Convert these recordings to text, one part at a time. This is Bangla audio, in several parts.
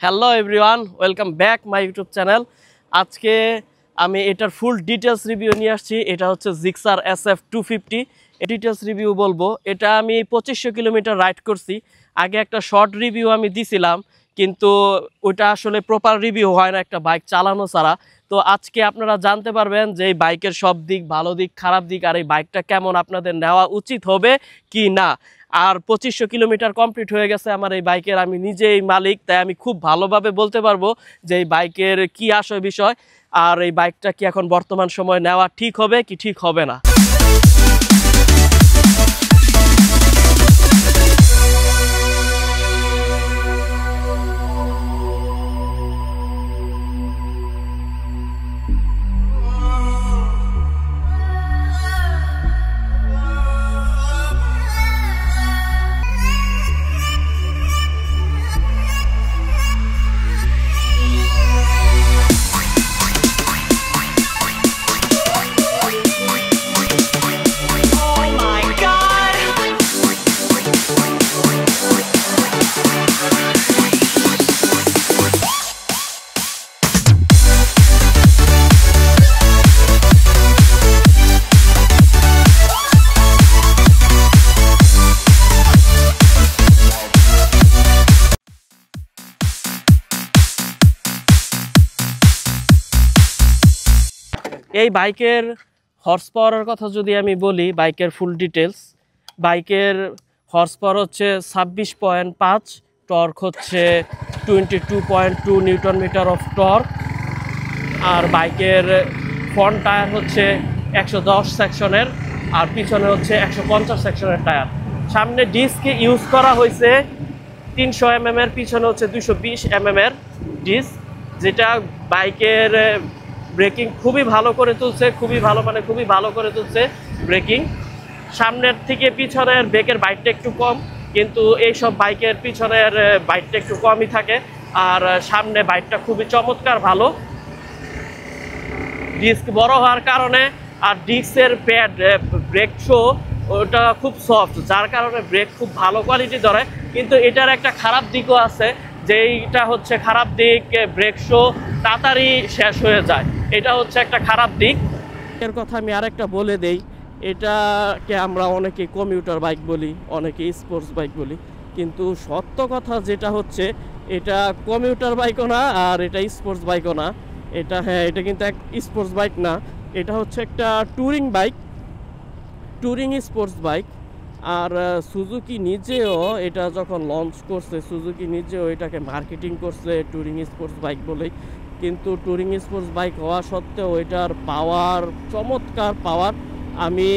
Hello everyone, welcome back my YouTube channel. আজকে আমি এটার ফুল ডিটেলস রিভিউ নিয়ে আসছি। এটা হচ্ছে জিক্সার SF250 ডিটেলস রিভিউ বলবো। এটা আমি 2500 কিলোমিটার রাইড করছি। আগে একটা শর্ট রিভিউ আমি দিছিলাম, কিন্তু ওটা আসলে প্রপার রিভিউ হয় না একটা বাইক চালানো ছাড়া। তো আজকে আপনারা জানতে পারবেন যে এই বাইকের সব দিক, ভালো দিক, খারাপ দিক, আর এই বাইকটা কেমন আপনাদের নেওয়া উচিত হবে কি না। আর 2500 কিলোমিটার কমপ্লিট হয়ে গেছে আমার এই বাইকের, আমি নিজেই মালিক, তাই আমি খুব ভালোভাবে বলতে পারবো যে এই বাইকের কি আসল বিষয়, আর এই বাইকটা কি এখন বর্তমান সময়ে নেওয়া ঠিক হবে কি ঠিক হবে না। এই বাইকের হর্স পাওয়ারের কথা যদি আমি বলি, বাইকের ফুল ডিটেলস, বাইকের হর্স পাওয়ার হচ্ছে 26.5, টর্ক হচ্ছে 22.2 নিউটন মিটার অফ টর্ক। আর বাইকের ফ্রন্ট টায়ার হচ্ছে 110 সেকশনের, আর পিছনে হচ্ছে 150 সেকশনের টায়ার। সামনে ডিস্ক ইউজ করা হয়েছে 300 mm এর, পিছনে হচ্ছে 220 mm এর ডিস্ক, যেটা বাইকের ব্রেকিং খুবই ভালো করে তুলছে, খুবই ভালো করে তুলছে ব্রেকিং। সামনের থেকে পিছনের ব্রেকের বাইটটা একটু কম, কিন্তু এইসব বাইকের পিছনের বাইটটা একটু কমই থাকে, আর সামনে বাইকটা খুবই চমৎকার ভালো। ডিস্ক বড় হওয়ার কারণে আর ডিস্কের প্যাড ব্রেক শো ওটা খুব সফট, যার কারণে ব্রেক খুব ভালো কোয়ালিটি ধরে। কিন্তু এটার একটা খারাপ দিকও আছে, যেইটা হচ্ছে খারাপ দিক, ব্রেক শো তাড়াতাড়ি শেষ হয়ে যায়, এটা হচ্ছে একটা খারাপ দিক। এর কথা আমি আরেকটা বলে দেই, এটাকে আমরা অনেকে কমিউটার বাইক বলি, অনেকে স্পোর্টস বাইক বলি, কিন্তু সত্য কথা যেটা হচ্ছে এটা কমিউটার বাইকও না আর এটা স্পোর্টস বাইকও না। এটা এটা কিন্তু এক স্পোর্টস বাইক না, এটা হচ্ছে একটা touring bike, touring sports bike. আর সুজুকি নিজেও এটা যখন লঞ্চ করছে, সুজুকি নিজেও এটাকে মার্কেটিং করছে ট্যুরিং স্পোর্টস বাইক বলেই। কিন্তু ট্যুরিং স্পোর্টস বাইক হওয়া সত্ত্বেও এটার পাওয়ার, চমৎকার পাওয়ার। আমি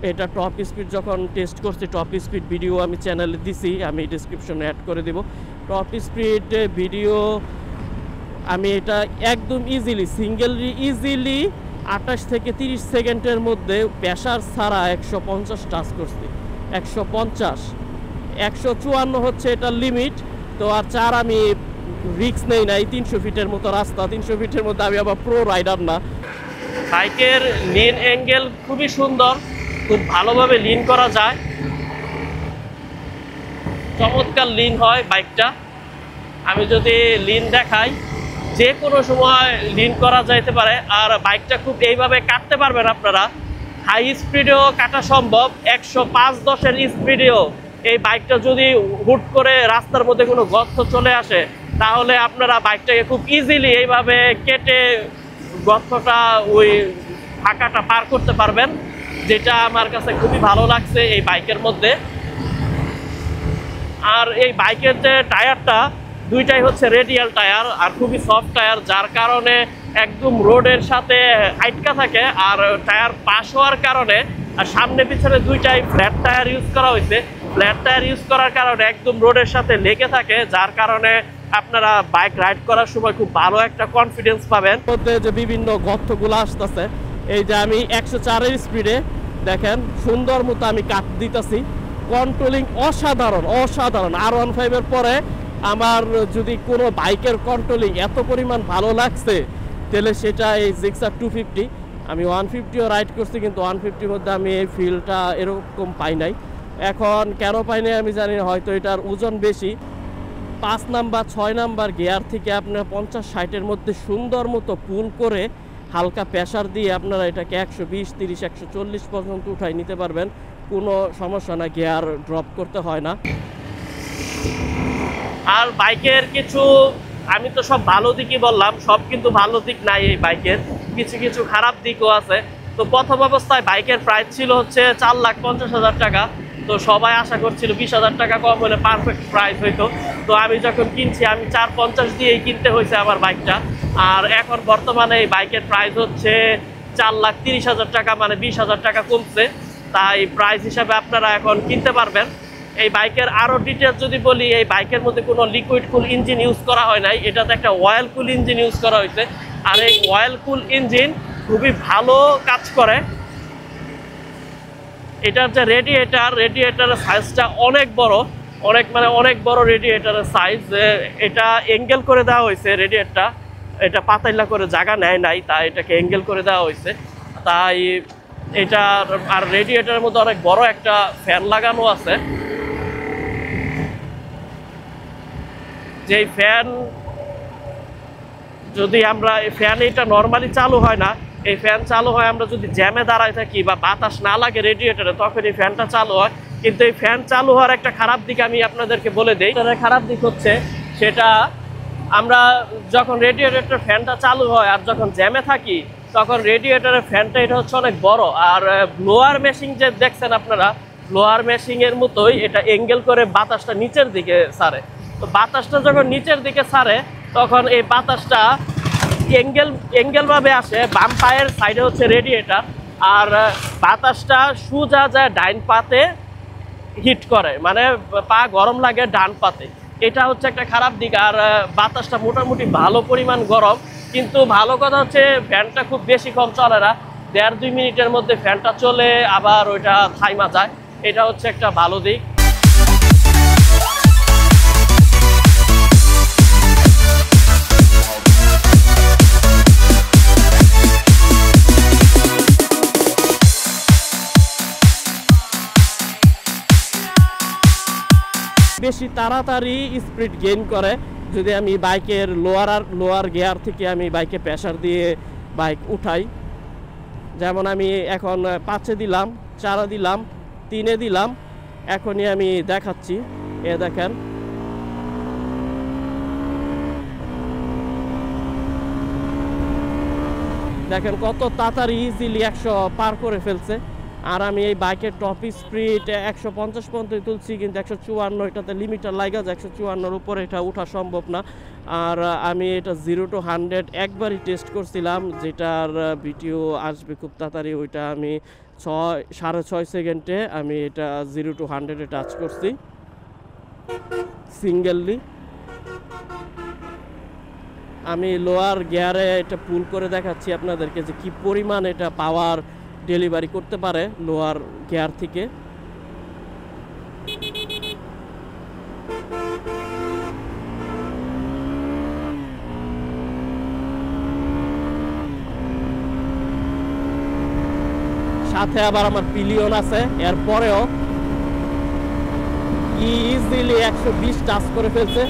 এটা টপ স্পিড যখন টেস্ট করছি, টপ স্পিড ভিডিও আমি চ্যানেলে দিছি, আমি ডিসক্রিপশনে অ্যাড করে দেব টপ স্পিড ভিডিও। আমি এটা একদম ইজিলি 28 থেকে 30 সেকেন্ডের মধ্যে প্রেসার ছাড়া 150 টাচ করছি। 150, 154 হচ্ছে এটার লিমিট। তো আর চার আমি রিক্স নেই নাই, 300 ফিটের মতো রাস্তা, 300 ফিটের মধ্যে আমি আবার প্রো রাইডার না। বাইকের লিন অ্যাঙ্গেল খুবই সুন্দর, খুব ভালোভাবে লিন করা যায়, চমৎকার লিন হয় বাইকটা। আমি যদি লিন দেখাই, যে কোনো সময় লিন করা যাইতে পারে, আর বাইকটা খুব এইভাবে কাটতে পারবেন আপনারা। হাই স্পিডেও কাটা সম্ভব, 105-10 স্পিডেও এই বাইকটা যদি হুট করে রাস্তার মধ্যে কোনো গর্ত চলে আসে, তাহলে আপনারা বাইকটাকে খুব ইজিলি এইভাবে কেটে গর্তটা, ওই ফাঁকাটা পার করতে পারবেন, যেটা আমার কাছে খুবই ভালো লাগছে এই বাইকের মধ্যে। আর এই বাইকের যে টায়ারটা, দুইটাই হচ্ছে রেডিয়াল টায়ার আর খুবই সফট টায়ার, যার কারণে একদম রোডের সাথে আটকা থাকে। আর টায়ার পাস হওয়ার কারণে, আর সামনে পিছনে দুইটাই ফ্ল্যাট টায়ার ইউজ করা হয়েছে, ফ্ল্যাট টায়ার ইউজ করার কারণে একদম রোডের সাথে লেগে থাকে, যার কারণে আপনারা বাইক রাইড করার সময় খুব ভালো একটা কনফিডেন্স পাবেন। মধ্যে যে বিভিন্ন গর্তগুলো আসতেছে, এই যে আমি 104 স্পিডে দেখেন সুন্দর মতো আমি কাট দিতেছি, কন্ট্রোলিং অসাধারণ। R15 এর পরে আমার যদি কোনো বাইকের কন্ট্রোলিং এত পরিমাণ ভালো লাগছে, তাহলে সেটা এই জিক্সার 250। আমি 150ও রাইড করছি, কিন্তু 150-র মধ্যে আমি এই ফিলটা এরকম পাই নাই। এখন কেন পাই নাই আমি জানি না, হয়তো এটার ওজন বেশি। 5 নাম্বার 6 নাম্বার গিয়ার থেকে আপনারা 50-60-এর মধ্যে সুন্দর মতো পুল করে হালকা প্রেসার দিয়ে আপনারা এটাকে 120, 30, 140 পর্যন্ত উঠাই নিতে পারবেন, কোনো সমস্যা না, গিয়ার ড্রপ করতে হয় না। আর বাইকের কিছু, আমি তো সব ভালো দিকই বললাম, সব কিন্তু ভালো দিক নাই এই বাইকের, কিছু কিছু খারাপ দিকও আছে। তো প্রথম অবস্থায় বাইকের প্রাইস ছিল হচ্ছে 4,50,000 টাকা। তো সবাই আশা করছিল 20,000 টাকা কম হলে পারফেক্ট প্রাইস হইতো। তো আমি যখন কিনছি আমি 4,50,000 দিয়েই কিনতে হয়েছে আমার বাইকটা। আর এখন বর্তমানে এই বাইকের প্রাইস হচ্ছে 4,30,000 টাকা, মানে 20,000 টাকা কমছে। তাই প্রাইস হিসাবে আপনারা এখন কিনতে পারবেন। এই বাইকের আরও ডিটেলস যদি বলি, এই বাইকের মধ্যে কোনো লিকুইড কুল ইঞ্জিন ইউজ করা হয় নাই, এটাতে একটা অয়েল কুল ইঞ্জিন ইউজ করা হয়েছে। আর এই অয়েল কুল ইঞ্জিন খুবই ভালো কাজ করে। এটার যে রেডিয়েটারের সাইজটা অনেক বড়, অনেক বড় রেডিয়েটারের সাইজ। এটা এঙ্গেল করে দেওয়া হয়েছে রেডিয়েটারটা, এটা পাতাইলা করে জায়গা নেয় নাই, তাই এটাকে এঙ্গেল করে দেওয়া হয়েছে। তাই এটা, আর রেডিয়েটারের মধ্যে অনেক বড় একটা ফ্যান লাগানো আছে, যেই ফ্যান যদি আমরা, এই ফ্যান এটা নর্মালি চালু হয় না, এই ফ্যান চালু হয় আমরা যদি জ্যামে দাঁড়ায় থাকি বা বাতাস না লাগে রেডিয়েটারে, তখন এই ফ্যানটা চালু হয়। কিন্তু এই ফ্যান চালু হওয়ার একটা খারাপ দিক আমি আপনাদেরকে বলে দিই। এটার খারাপ দিক হচ্ছে সেটা, আমরা যখন রেডিয়েটারের ফ্যানটা চালু হয় আর যখন জ্যামে থাকি, তখন রেডিয়েটারের ফ্যানটা এটা হচ্ছে অনেক বড়। আর ব্লোয়ার মেশিন যে দেখছেন আপনারা, ব্লোয়ার মেশিনের মতোই এটা এঙ্গেল করে বাতাসটা নিচের দিকে ছাড়ে। তো বাতাসটা যখন নিচের দিকে ছাড়ে, তখন এই বাতাসটা এঙ্গেলভাবে আসে। বাম পায়ের সাইডে হচ্ছে রেডিয়েটার, আর বাতাসটা সোজা যায় ডাইন পাতে হিট করে, মানে পা গরম লাগে ডান পাতে। এটা হচ্ছে একটা খারাপ দিক। আর বাতাসটা মোটামুটি ভালো পরিমাণ গরম, কিন্তু ভালো কথা হচ্ছে ফ্যানটা খুব বেশিক্ষণ চলে না, 1.5-2 মিনিটের মধ্যে ফ্যানটা চলে আবার ওইটা থাইমা যায়। এটা হচ্ছে একটা ভালো দিক। বেশি তাড়াতাড়ি স্পিড গেইন করে যদি আমি বাইকের লোয়ার গিয়ার থেকে আমি বাইকে প্রেসার দিয়ে বাইক উঠাই। যেমন আমি এখন 5-এ দিলাম, 4-এ দিলাম, 3-এ দিলাম, এখনই আমি দেখাচ্ছি। এ দেখেন, কত তাড়াতাড়ি ইজিলি 100 পার করে ফেলছে। আর আমি এই বাইকের টপ স্পিড 150 পর্যন্ত তুলছি, কিন্তু 154 এটাতে লিমিটার লাগা যায়, 154-এর উপরে এটা ওঠা সম্ভব না। আর আমি এটা 0 to 100 একবারই টেস্ট করছিলাম, যেটার ভিডিও আসবে খুব তাড়াতাড়ি। ওইটা আমি 6.5 সেকেন্ডে আমি এটা 0 to 100-এ টাচ করছি সিঙ্গেললি। আমি লোয়ার গিয়ারে এটা পুল করে দেখাচ্ছি আপনাদেরকে যে কি পরিমাণ এটা পাওয়ার ডেলিভারি করতে পারে লোয়ার গিয়ার থেকে। সাথে আবার আমার পিলিয়ন আছে, এরপরেও ইজিলি 120 টাচ করে ফেলছে।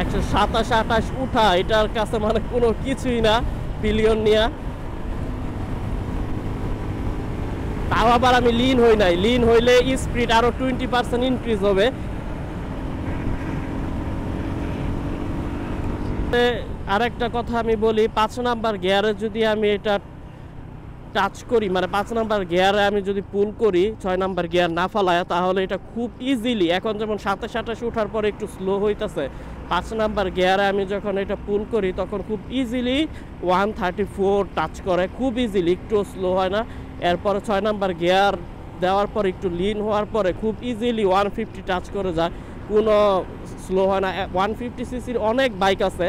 একশো 27-28 উঠা এটার কাছে মানে কোনো কিছুই না পিলিয়ন নিয়ে। তাও আবার আমি লিন হই নাই, লিন হইলে স্পিড আরো 20% ইনক্রিজ হবে। আরেকটা কথা আমি বলি, 5 নাম্বার গিয়ারে যদি আমি এটা টাচ করি, মানে 5 নাম্বার গিয়ারে আমি যদি পুল করি 6 নাম্বার গিয়ার না ফালায়, তাহলে এটা খুব ইজিলি, এখন যেমন 27-28 ওঠার পরে একটু স্লো হইতেছে, 5 নাম্বার গিয়ারে আমি যখন এটা পুল করি তখন খুব ইজিলি 134 টাচ করে, খুব ইজিলি, একটু স্লো হয় না। এরপরে 6 নাম্বার গিয়ার দেওয়ার পর একটু লিন হওয়ার পরে খুব ইজিলি 150 টাচ করে যায়, কোনো স্লো হয় না। 150 সিসির অনেক বাইক আছে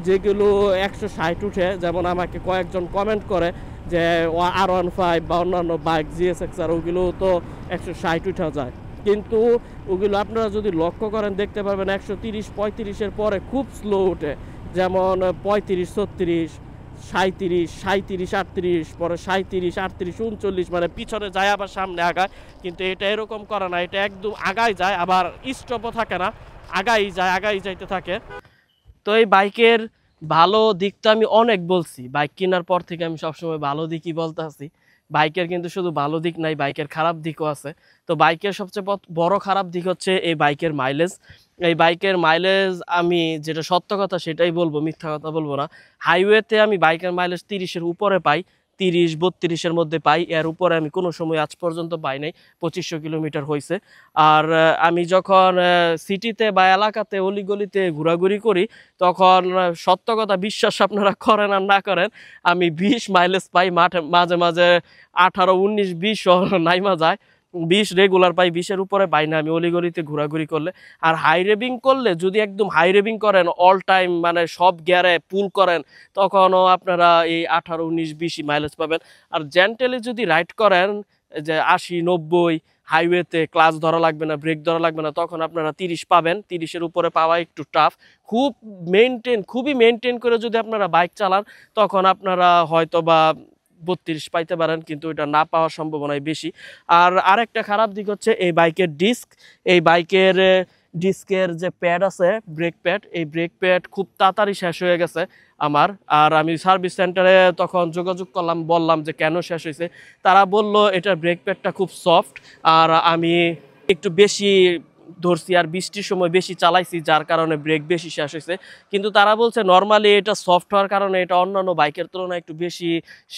যেগুলো 160 উঠে, যেমন আমাকে কয়েকজন কমেন্ট করে যে R15 বা অন্যান্য বাইক GSX-R ওগুলো তো 160 উঠা যায়, কিন্তু ওগুলো আপনারা যদি লক্ষ্য করেন দেখতে পারবেন 130-35-এর পরে খুব স্লো ওঠে, যেমন 35-36, 37, 37, 38, পরে 37, 38, 39, মানে পিছনে যায় আবার সামনে আগায়। কিন্তু এটা এরকম করে না, এটা একদম আগায় যায়, আবার স্টপও থাকে না, আগাই যায়, আগাই যাইতে থাকে। তো এই বাইকের ভালো দিক তো আমি অনেক বলছি, বাইক কেনার পর থেকে আমি সবসময় ভালো দিকই বলতে আছি। বাইকের কিন্তু শুধু ভালো দিক নাই, বাইকের খারাপ দিকও আছে। তো বাইকের সবচেয়ে বড় খারাপ দিক হচ্ছে এই বাইকের মাইলেজ। এই বাইকের মাইলেজ আমি যেটা সত্য কথা সেটাই বলবো, মিথ্যা কথা বলবো না। হাইওয়েতে আমি বাইকের মাইলেজ 30-এর উপরে পাই, 30-32-এর মধ্যে পাই, এর উপরে আমি কোনো সময় আজ পর্যন্ত পাই নাই। 2500 কিলোমিটার হয়েছে। আর আমি যখন সিটিতে বা এলাকাতে অলিগলিতে ঘোরাঘুরি করি, তখন সত্য কথা বিশ্বাস আপনারা করেন আর না করেন, আমি 20 মাইলেজ পাই, মাঠে মাঝে মাঝে 18, 19, 20 নাইমা যায়। 20 রেগুলার পাই, 20-এর উপরে পাই না আমি অলিগলিতে ঘোরাঘুরি করলে। আর হাই রেভিং করলে, যদি একদম হাই রেভিং করেন অল টাইম, মানে সব গিয়ারে পুল করেন, তখনও আপনারা এই 18, 19, 20 মাইলেজ পাবেন। আর জেন্টেলি যদি রাইড করেন, যে 80, 90, হাইওয়েতে ক্লাচ ধরা লাগবে না, ব্রেক ধরা লাগবে না, তখন আপনারা 30 পাবেন। 30-এর উপরে পাওয়া একটু টাফ। খুবই মেনটেন করে যদি আপনারা বাইক চালান, তখন আপনারা হয়তো বা 32 পাইতে পারেন, কিন্তু এটা না পাওয়ার সম্ভাবনাই বেশি। আর আরেকটা খারাপ দিক হচ্ছে এই বাইকের ডিস্ক। এই বাইকের ডিস্কের যে প্যাড আছে, ব্রেক প্যাড, এই ব্রেক প্যাড খুব তাড়াতাড়ি শেষ হয়ে গেছে আমার। আর আমি সার্ভিস সেন্টারে তখন যোগাযোগ করলাম, বললাম যে কেন শেষ হয়েছে। তারা বলল এটার ব্রেক প্যাডটা খুব সফট, আর আমি একটু বেশি ধরছি আর বৃষ্টির সময় বেশি চালাইছি, যার কারণে ব্রেক বেশি শেষ হয়েছে। কিন্তু তারা বলছে নর্মালি এটা সফট হওয়ার কারণে এটা অন্যান্য বাইকের তুলনায় একটু বেশি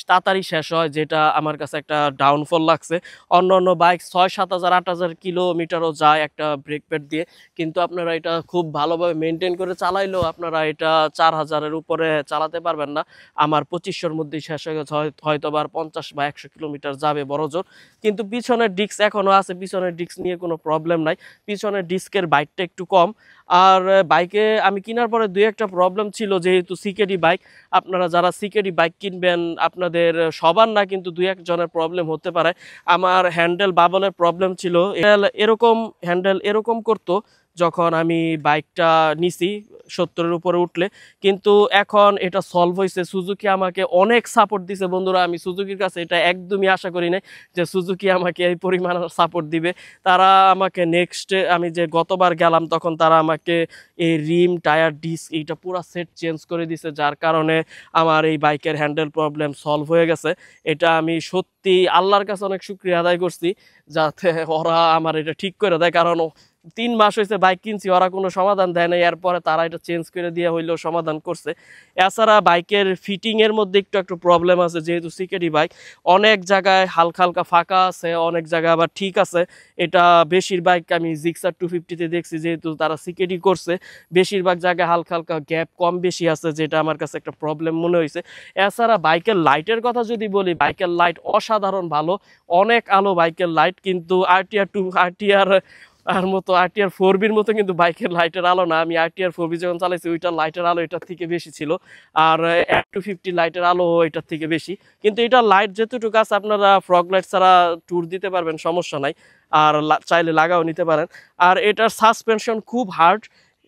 তাড়াতাড়ি শেষ হয়, যেটা আমার কাছে একটা ডাউনফল লাগছে। অন্যান্য বাইক 6-7 হাজার 8 হাজার কিলোমিটারও যায় একটা ব্রেক প্যাড দিয়ে, কিন্তু আপনারা এটা খুব ভালোভাবে মেনটেন করে চালাইলেও আপনারা এটা 4000-এর উপরে চালাতে পারবেন না। আমার 2500-র মধ্যেই শেষ হয়ে গেছে, হয়তো বা 50 বা 100 কিলোমিটার যাবে বড় জোর। কিন্তু পিছনের ডিস্ক এখনও আছে, পিছনের ডিস্ক নিয়ে কোনো প্রবলেম নাই, পিছনের ডিস্কের বাইকটা একটু কম। আর বাইকে আমি কেনার পরে 2-একটা প্রবলেম ছিল, যেহেতু সিকেডি বাইক, আপনারা যারা সিকেডি বাইক কিনবেন আপনাদের সবার না, কিন্তু 2-1 জনের প্রবলেম হতে পারে। আমার হ্যান্ডেল বাবলের প্রবলেম ছিল, হ্যান্ডেল এরকম করতো যখন আমি বাইকটা নিছি 70-এর উপরে উঠলে। কিন্তু এখন এটা সলভ হয়েছে, সুজুকি আমাকে অনেক সাপোর্ট দিছে বন্ধুরা। আমি সুজুকির কাছে এটা একদমই আশা করি নাই যে সুজুকি আমাকে এই পরিমাণ সাপোর্ট দিবে। তারা আমাকে আমি যে গতবার গেলাম, তখন তারা আমাকে এই রিম, টায়ার, ডিস্ক এইটা পুরো সেট চেঞ্জ করে দিছে, যার কারণে আমার এই বাইকের হ্যান্ডেল প্রবলেম সলভ হয়ে গেছে। এটা আমি সত্যি আল্লাহর কাছে অনেক শুকরিয়া আদায় করছি, যাতে ওরা আমার এটা ঠিক করে দেয়। কারণ 3 মাস হয়েছে বাইক কিনছি, ওরা কোনো সমাধান দেয় না, এরপরে তারা এটা চেঞ্জ করে দিয়ে হইলেও সমাধান করছে। এছাড়া বাইকের ফিটিংয়ের মধ্যে একটু প্রবলেম আছে, যেহেতু সিকেডি বাইক, অনেক জায়গায় হালকা হালকা ফাঁকা আছে, অনেক জায়গায় আবার ঠিক আছে। এটা বেশিরভাগ আমি জিক্সার 250-তে দেখছি, যেহেতু তারা সিকেডি করছে, বেশিরভাগ জায়গায় হালকা হালকা গ্যাপ কম বেশি আছে, যেটা আমার কাছে একটা প্রবলেম মনে হয়েছে। এছাড়া বাইকের লাইটের কথা যদি বলি, বাইকের লাইট অসাধারণ ভালো, অনেক আলো বাইকের লাইট। কিন্তু আরটিআর 4বির মতো কিন্তু বাইকের লাইটের আলো না। আমি আরটিআর 4বি যখন চালাইছি, ওইটার লাইটের আলো এটার থেকে বেশি ছিল, আর F250 লাইটের আলো এটার থেকে বেশি। কিন্তু এটার লাইট যেতটুকু আছে, আপনারা ফ্রগ লাইট ছাড়া ট্যুর দিতে পারবেন, সমস্যা নাই, আর চাইলে লাগাও নিতে পারেন। আর এটার সাসপেনশন খুব হার্ড,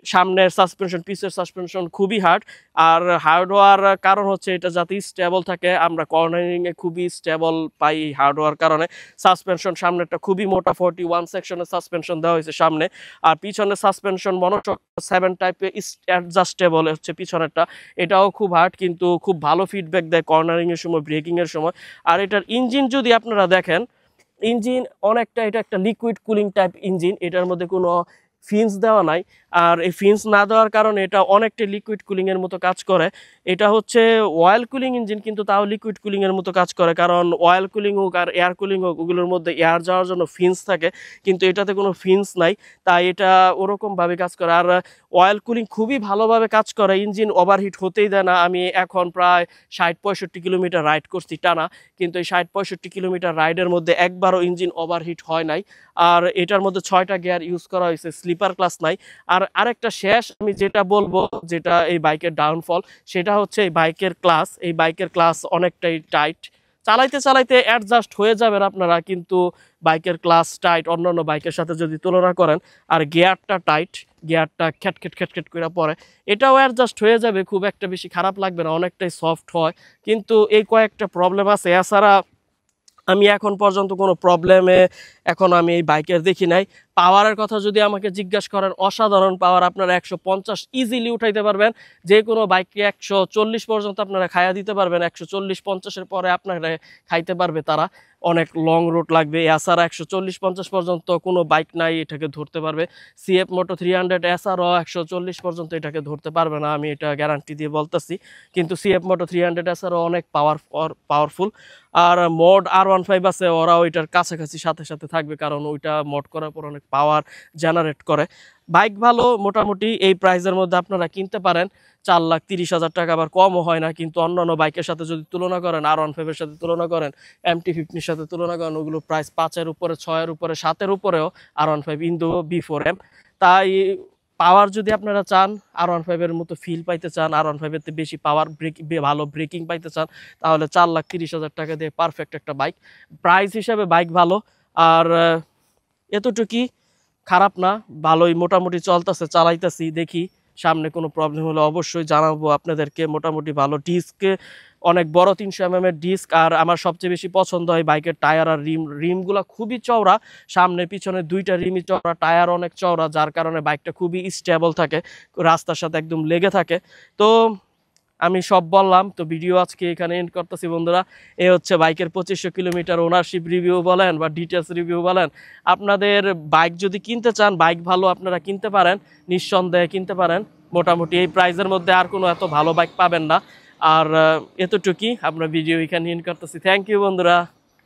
সামনের সাসপেনশন, পিছের সাসপেনশন খুবই হার্ড। আর হার্ড হওয়ার কারণ হচ্ছে এটা যাতে স্টেবল থাকে, আমরা কর্নারিংয়ে খুবই স্টেবল পাই হার্ড হওয়ার কারণে। সাসপেনশন সামনেরটা খুবই মোটা, 41 সেকশনের সাসপেনশন দেওয়া হয়েছে সামনে। আর পিছনের সাসপেনশন মনোশক 7 টাইপের অ্যাডজাস্টেবল হচ্ছে পিছনেরটা, এটাও খুব হার্ড, কিন্তু খুব ভালো ফিডব্যাক দেয় কর্নারিংয়ের সময়, ব্রেকিংয়ের সময়। আর এটার ইঞ্জিন যদি আপনারা দেখেন, ইঞ্জিন অনেকটা, এটা একটা লিকুইড কুলিং টাইপ ইঞ্জিন, এটার মধ্যে কোনো ফিন্স দেওয়া নাই। আর এই ফিন্স না দেওয়ার কারণে এটা অনেকটা লিকুইড কুলিংয়ের মতো কাজ করে। এটা হচ্ছে অয়েল কুলিং ইঞ্জিন, কিন্তু তাও লিকুইড কুলিংয়ের মতো কাজ করে, কারণ অয়েল কুলিং হোক আর এয়ার কুলিং হোক, ওগুলোর মধ্যে এয়ার যাওয়ার জন্য ফিন্স থাকে, কিন্তু এটাতে কোনো ফিন্স নাই, তাই এটা ওরকমভাবে কাজ করে। আর অয়েল কুলিং খুবই ভালোভাবে কাজ করে, ইঞ্জিন ওভারহিট হতেই দেয় না। আমি এখন প্রায় 60-65 কিলোমিটার রাইড করছি টানা, কিন্তু এই 60-65 কিলোমিটার রাইডের মধ্যে একবারও ইঞ্জিন ওভারহিট হয় নাই। আর এটার মধ্যে 6টা গিয়ার ইউজ করা হয়েছে, স্লিপার ক্লাস নাই। আর আরেকটা শেষ আমি যেটা বলবো, যেটা এই বাইকের ডাউনফল, সেটা হচ্ছে এই বাইকের ক্লাস অনেকটাই টাইট, চালাইতে চালাইতে অ্যাডজাস্ট হয়ে যাবেন আপনারা, কিন্তু বাইকের ক্লাস টাইট অন্যান্য বাইকের সাথে যদি তুলনা করেন, আর গিয়ারটা টাইট, গিয়ারটা খ্যাটখেট খ্যাটখেট করে পড়ে, এটাও অ্যাডজাস্ট হয়ে যাবে, খুব একটা বেশি খারাপ লাগবে না, অনেকটাই সফট হয়। কিন্তু এই কয়েকটা প্রবলেম আছে, এছাড়া আমি এখন পর্যন্ত কোনো প্রবলেমে এখন আমি এই বাইকের দেখি নাই। পাওয়ারের কথা যদি আমাকে জিজ্ঞাসা করেন, অসাধারণ পাওয়ার, আপনারা 150 ইজিলি উঠাইতে পারবেন। যে কোনো বাইককে 140 পর্যন্ত আপনারা খাইয়া দিতে পারবেন, 140-50-এর পরে আপনারা খাইতে পারবে তারা, অনেক লং রুট লাগবে। এছাড়া 140-50 পর্যন্ত কোনো বাইক নাই এটাকে ধরতে পারবে। সিএফ মোটো 300 এছাড়াও 140 পর্যন্ত এটাকে ধরতে পারবে না, আমি এটা গ্যারান্টি দিয়ে বলতেছি। কিন্তু সিএফ মোটো 300 এছাড়াও অনেক পাওয়ারফুল। আর মোড R15 আছে, ওরাও ওইটার কাছাকাছি সাথে সাথে থাকবে, কারণ ওইটা মোড করার পর অনেক পাওয়ার জেনারেট করে। বাইক ভালো, মোটামুটি এই প্রাইসের মধ্যে আপনারা কিনতে পারেন। 4,30,000 টাকা, আবার কমও হয় না। কিন্তু অন্যান্য বাইকের সাথে যদি তুলনা করেন, R15-এর সাথে তুলনা করেন, MT-50-র সাথে তুলনা করেন, ওগুলো প্রাইস 5-এর উপরে, 6-এর উপরে, 7-এর উপরেও R15 ইন্দো B4M। তাই পাওয়ার যদি আপনারা চান, R15-এর মতো ফিল পাইতে চান, R15-এর বেশি পাওয়ার, ভালো ব্রেকিং পাইতে চান, তাহলে 4,30,000 টাকা দিয়ে পারফেক্ট একটা বাইক। প্রাইস হিসাবে বাইক ভালো, আর এতটুকুই, খারাপ না, ভালোই মোটামুটি চলতেছে, চালাইতেছি। দেখি সামনে কোনো প্রবলেম হলে অবশ্যই জানাবো আপনাদেরকে। মোটামুটি ভালো, ডিস্ক অনেক বড় 300 mm এর ডিস্ক। আর আমার সবচেয়ে বেশি পছন্দ হয় বাইকের টায়ার আর রিমগুলো খুবই চওড়া, সামনে পিছনে দুইটা রিমই চওড়া, টায়ার অনেক চওড়া, যার কারণে বাইকটা খুবই স্টেবল থাকে, রাস্তার সাথে একদম লেগে থাকে। তো আমি সব বললাম, তো ভিডিও আজকে এখানে এন্ড করতেছি বন্ধুরা। এ হচ্ছে বাইকের 2500 কিলোমিটার ওনারশিপ রিভিউ বলেন বা ডিটেলস রিভিউ বলেন। আপনাদের বাইক যদি কিনতে চান, বাইক ভালো, আপনারা কিনতে পারেন, নিঃসন্দেহে কিনতে পারেন। মোটামুটি এই প্রাইসের মধ্যে আর কোনো এত ভালো বাইক পাবেন না। আর এতটুকুই, আমরা ভিডিও এখানে এন্ড করতেছি। থ্যাংক ইউ বন্ধুরা।